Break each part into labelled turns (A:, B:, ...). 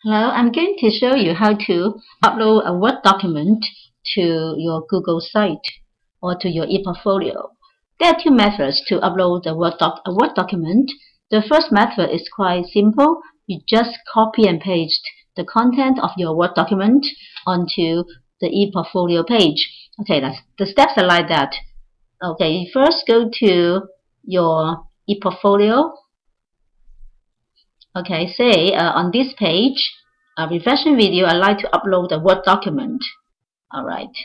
A: Hello, I'm going to show you how to upload a Word document to your Google site or to your ePortfolio. There are two methods to upload a Word document. The first method is quite simple. You just copy and paste the content of your Word document onto the ePortfolio page. Okay, the steps are like that. Okay, first go to your ePortfolio. Okay, say on this page, reflection video, I'd like to upload a Word document. Alright.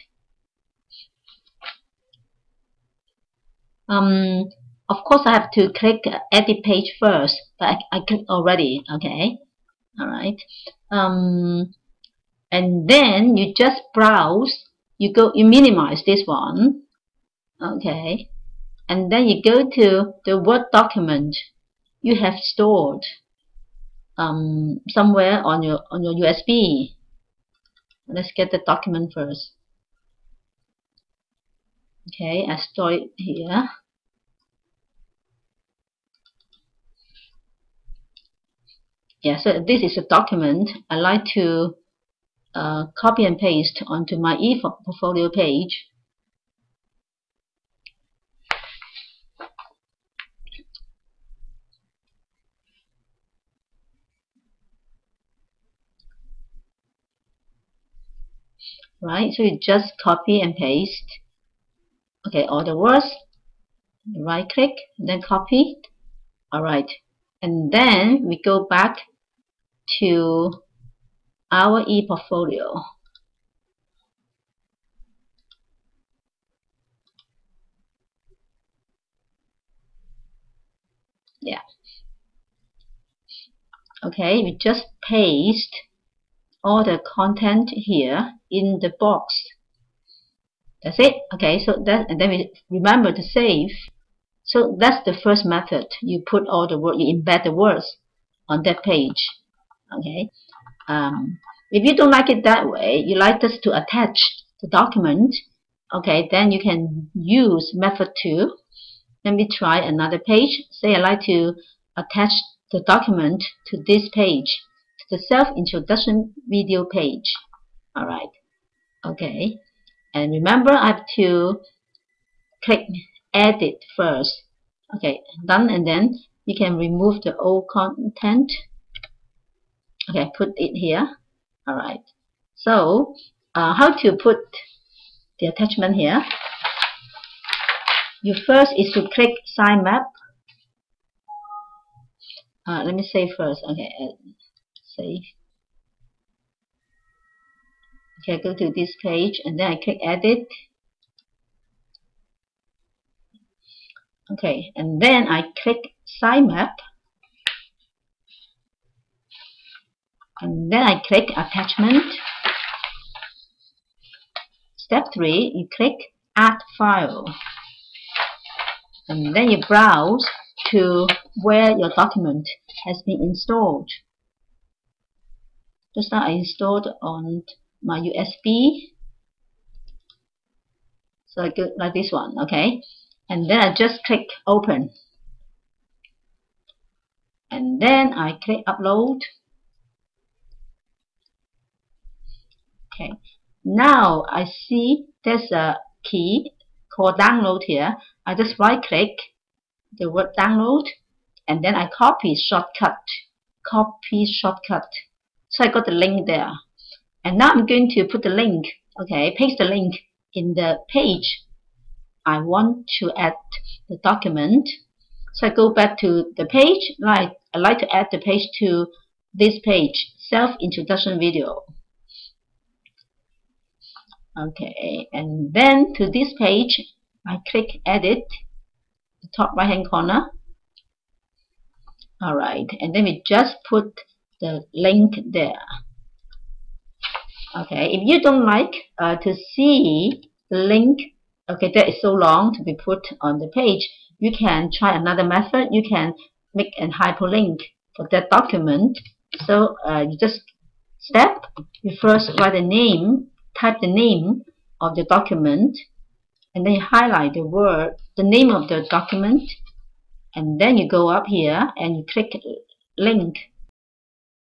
A: Of course, I have to click edit page first, but I clicked already. Okay. Alright. And then you just browse. You minimize this one. Okay. And then you go to the Word document you have stored somewhere on your USB. Let's get the document first. Okay, I store it here. Yeah, so this is a document I like to copy and paste onto my ePortfolio page. Right, so you just copy and paste. Okay, all the words. Right click, then copy. Alright, and then we go back to our ePortfolio. Yeah. Okay, we just paste all the content here in the box. That's it. Okay, so that, and then we remember to save. So that's the first method. You put all the word, you embed the words on that page. Okay. If you don't like it that way, you like us to attach the document. Okay, then you can use method 2. Let me try another page. Say I like to attach the document to this page, to the self-introduction video page. Alright. Okay. And remember, I have to click edit first. Okay, done, and then you can remove the old content. Okay, put it here. Alright. So, how to put the attachment here? You first is to click sitemap. Let me save first. Okay, save. Okay, go to this page and then I click edit. Okay, and then I click sitemap. And then I click attachment. Step 3, you click add file. And then you browse to where your document has been installed. Just now I installed on my USB. So I go like this one, okay? And then I just click open. And then I click upload. Okay. Now I see there's a key called download here. I just right click the word download and then I copy shortcut. So I got the link there. And now I'm going to put the link, okay, paste the link in the page I want to add the document. So I go back to the page. I like to add the page to this page, self-introduction video. Okay, and then to this page, I click edit, the top right hand corner. Alright, and then we just put the link there. Okay, if you don't like to see the link, okay, that is so long to be put on the page, you can try another method. You can make a hyperlink for that document. So you just you first write the name, type the name of the document, and then you highlight the name of the document, and then you go up here and you click link